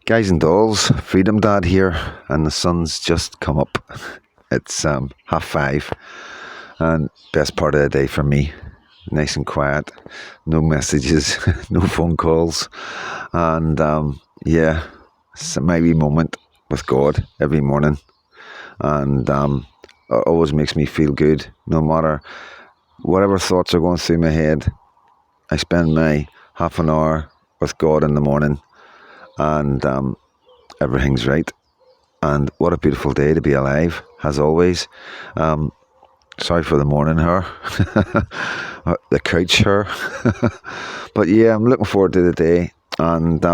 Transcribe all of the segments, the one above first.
Guys and dolls, Freedom Dad here, and the sun's just come up. It's 5:30, and best part of the day for me. Nice and quiet, no messages, no phone calls, and yeah, it's my wee moment with God every morning, and it always makes me feel good. No matter whatever thoughts are going through my head, I spend my half an hour with God in the morning, and everything's right. And what a beautiful day to be alive, as always. Sorry for the morning hair, the couch hair. But yeah, I'm looking forward to the day. And,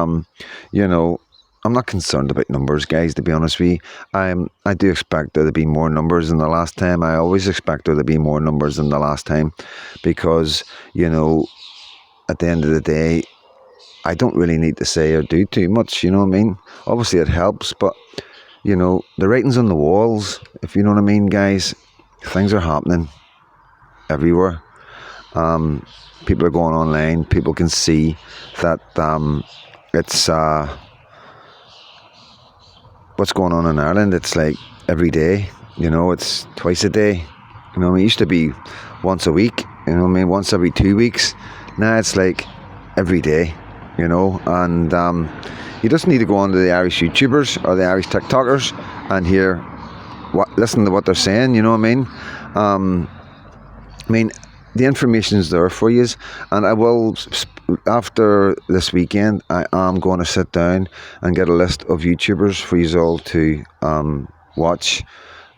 I'm not concerned about numbers, guys, to be honest with you. I do expect there to be more numbers than the last time. I always expect there to be more numbers than the last time because, at the end of the day, I don't really need to say or do too much, you know what I mean? Obviously it helps, but the writing's on the walls, if you know what I mean, guys. Things are happening everywhere. People are going online. People can see that it's what's going on in Ireland. It's like every day, it's twice a day. It used to be once a week, once every 2 weeks. Now it's like every day, and you just need to go on to the Irish YouTubers or the Irish TikTokers and listen to what they're saying, you know what I mean? The information is there for you, and I will, after this weekend, I am going to sit down and get a list of YouTubers for you all to watch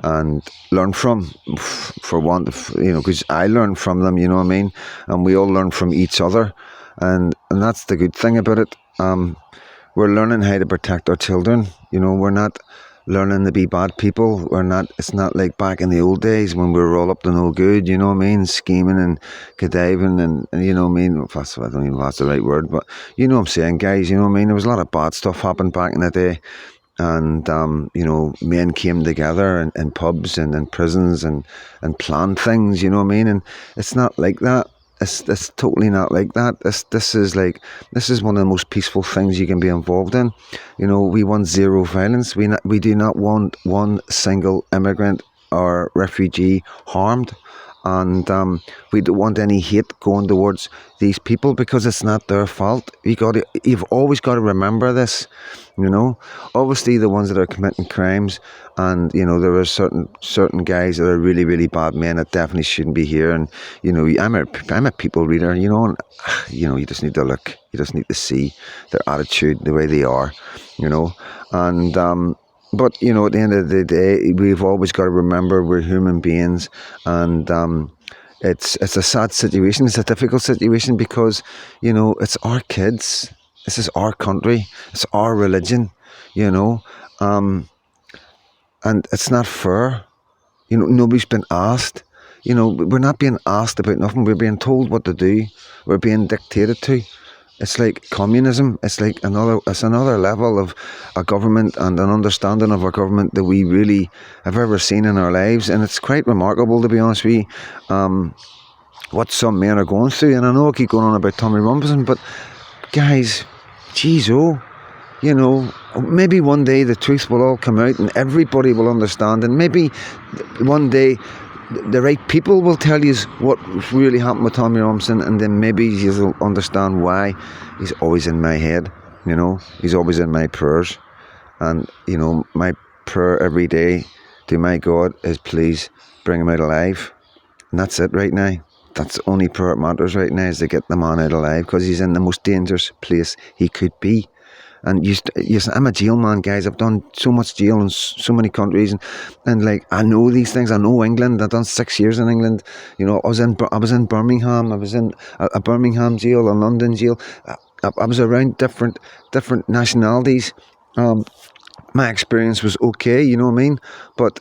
and learn from, for one, because I learn from them, you know what I mean? And we all learn from each other, and that's the good thing about it. We're learning how to protect our children. We're not learning to be bad people. It's not like back in the old days when we were all up to no good, you know what I mean? Scheming and conniving and you know what I mean? I don't even know if that's the right word, but you know what I'm saying, guys, you know what I mean? There was a lot of bad stuff happened back in the day. And, men came together in pubs and in prisons and planned things, you know what I mean? And it's not like that. It's totally not like that. This is one of the most peaceful things you can be involved in. We want zero violence. We do not want one single immigrant or refugee harmed, and we don't want any hate going towards these people because it's not their fault. You've always got to remember this. Obviously the ones that are committing crimes, and there are certain guys that are really, really bad men that definitely shouldn't be here. And I'm a people reader, and you just need to look, you just need to see their attitude, the way they are, and but at the end of the day, we've always got to remember we're human beings, and it's a sad situation. It's a difficult situation because it's our kids. This is our country. It's our religion. And it's not fair. Nobody's been asked. We're not being asked about nothing. We're being told what to do. We're being dictated to. It's like communism. It's another level of a government and an understanding of a government that we really have ever seen in our lives. And it's quite remarkable, to be honest with you, what some men are going through. And I know I keep going on about Tommy Robinson, but guys, geez, maybe one day the truth will all come out and everybody will understand, and maybe one day the right people will tell you what really happened with Tommy Robinson, and then maybe you'll understand why he's always in my head. He's always in my prayers, and my prayer every day to my God is, please bring him out alive. And that's it right now. That's the only prayer that matters right now, is to get the man out alive, because he's in the most dangerous place he could be. And I'm a jail man, guys. I've done so much jail in so many countries, and I know these things. I know England. I've done 6 years in England. I was in Birmingham. I was in a Birmingham jail, a London jail. I was around different nationalities. My experience was okay, you know what I mean? But,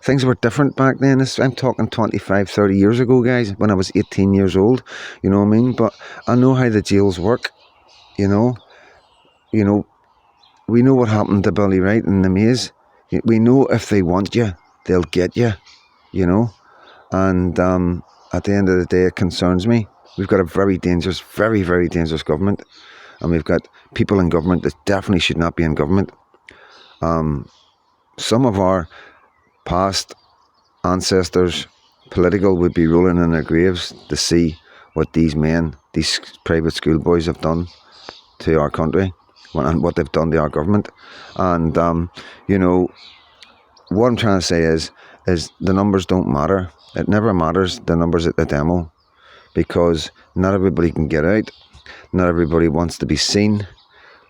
things were different back then. I'm talking 25, 30 years ago, guys, when I was 18 years old, you know what I mean? But I know how the jails work, we know what happened to Billy Wright in the maze. We know if they want you, they'll get you, And at the end of the day, it concerns me. We've got a very dangerous, very, very dangerous government. and we've got people in government that definitely should not be in government. Some of our past ancestors, political, would be rolling in their graves to see what these men, these private schoolboys, have done to our country and what they've done to our government. And what I'm trying to say is the numbers don't matter. It never matters, the numbers at the demo, because not everybody can get out. Not everybody wants to be seen,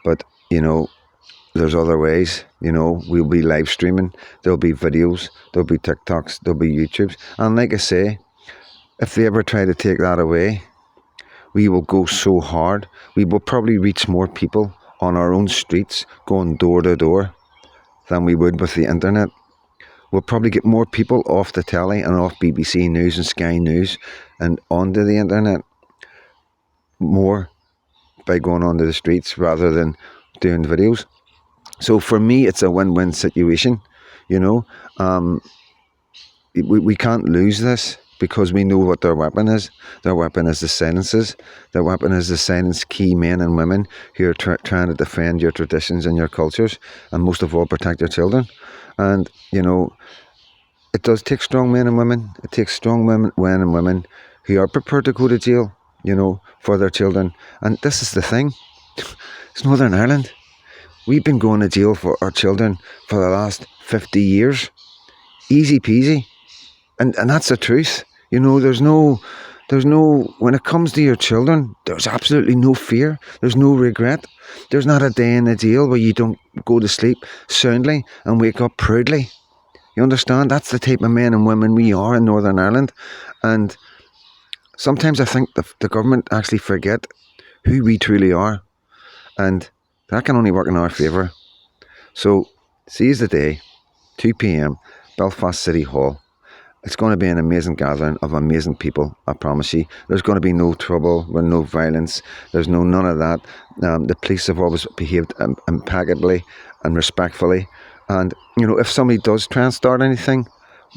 but there's other ways. We'll be live streaming. There'll be videos. There'll be TikToks. There'll be YouTubes. And like I say, if they ever try to take that away, we will go so hard. We will probably reach more people on our own streets, going door to door, than we would with the internet. We'll probably get more people off the telly and off BBC News and Sky News and onto the internet more by going onto the streets rather than doing videos. So for me, it's a win-win situation. We can't lose this because we know what their weapon is. Their weapon is the silences. Their weapon is to silence key men and women who are trying to defend your traditions and your cultures, and most of all, protect your children. And, it does take strong men and women. It takes strong men and women who are prepared to go to jail, for their children. And this is the thing. It's Northern Ireland. We've been going to jail for our children for the last 50 years. Easy peasy. And that's the truth. There's no, when it comes to your children, there's absolutely no fear. There's no regret. There's not a day in the jail where you don't go to sleep soundly and wake up proudly. You understand? That's the type of men and women we are in Northern Ireland. And sometimes I think the government actually forget who we truly are. And that can only work in our favour. So, seize the day, 2 p.m, Belfast City Hall. It's going to be an amazing gathering of amazing people, I promise you. There's going to be no trouble, no violence. There's none of that. The police have always behaved impeccably and respectfully. And, if somebody does try and start anything,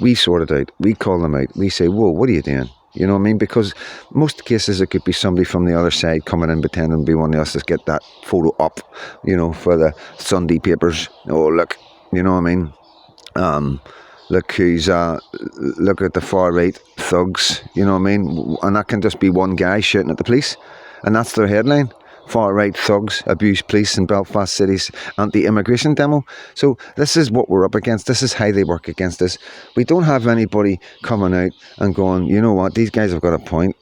we sort it out. We call them out. We say, whoa, what are you doing? You know what I mean? Because most cases it could be somebody from the other side coming in pretending to be one of us to get that photo up, for the Sunday papers. Oh, look, you know what I mean? Look who's, look at the far right thugs, you know what I mean? And that can just be one guy shooting at the police. And that's their headline. Far right thugs abuse police in Belfast City's anti-immigration demo. So this is what we're up against. This is how they work against us. We don't have anybody coming out and going, you know what, these guys have got a point.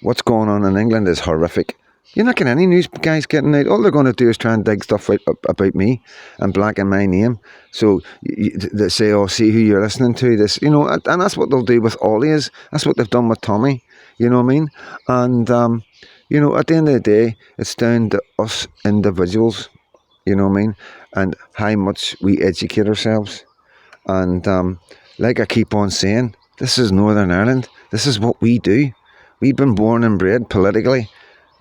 What's going on in England is horrific. You're not getting any news guys getting out. All they're going to do is try and dig stuff out about me and blacken my name. So they say, oh, see who you're listening to. This, and that's what they'll do with Ollie's. That's what they've done with Tommy. You know what I mean? And, at the end of the day, it's down to us individuals, you know what I mean? And how much we educate ourselves. And like I keep on saying, this is Northern Ireland. This is what we do. We've been born and bred politically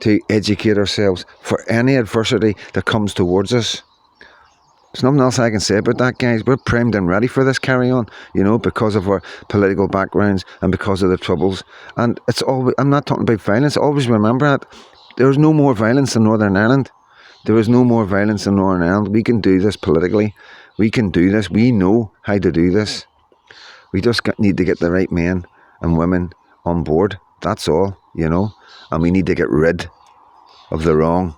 to educate ourselves for any adversity that comes towards us. There's nothing else I can say about that, guys. We're primed and ready for this carry on, because of our political backgrounds and because of the troubles. And it's always, I'm not talking about violence. Always remember that. There's no more violence in Northern Ireland. There is no more violence in Northern Ireland. We can do this politically. We can do this. We know how to do this. We just need to get the right men and women on board. That's all, And we need to get rid of the wrong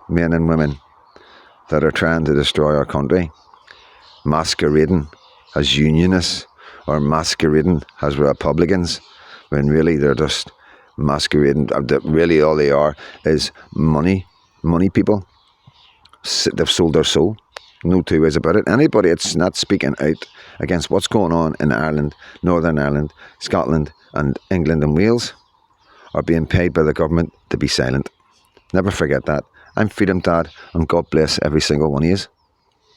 men and women that are trying to destroy our country, masquerading as unionists or masquerading as Republicans, when really they're just masquerading. Really all they are is money people. They've sold their soul. No two ways about it. Anybody that's not speaking out against what's going on in Ireland, Northern Ireland, Scotland and England and Wales are being paid by the government to be silent. Never forget that. I'm Freedom Dad, and God bless every single one of you.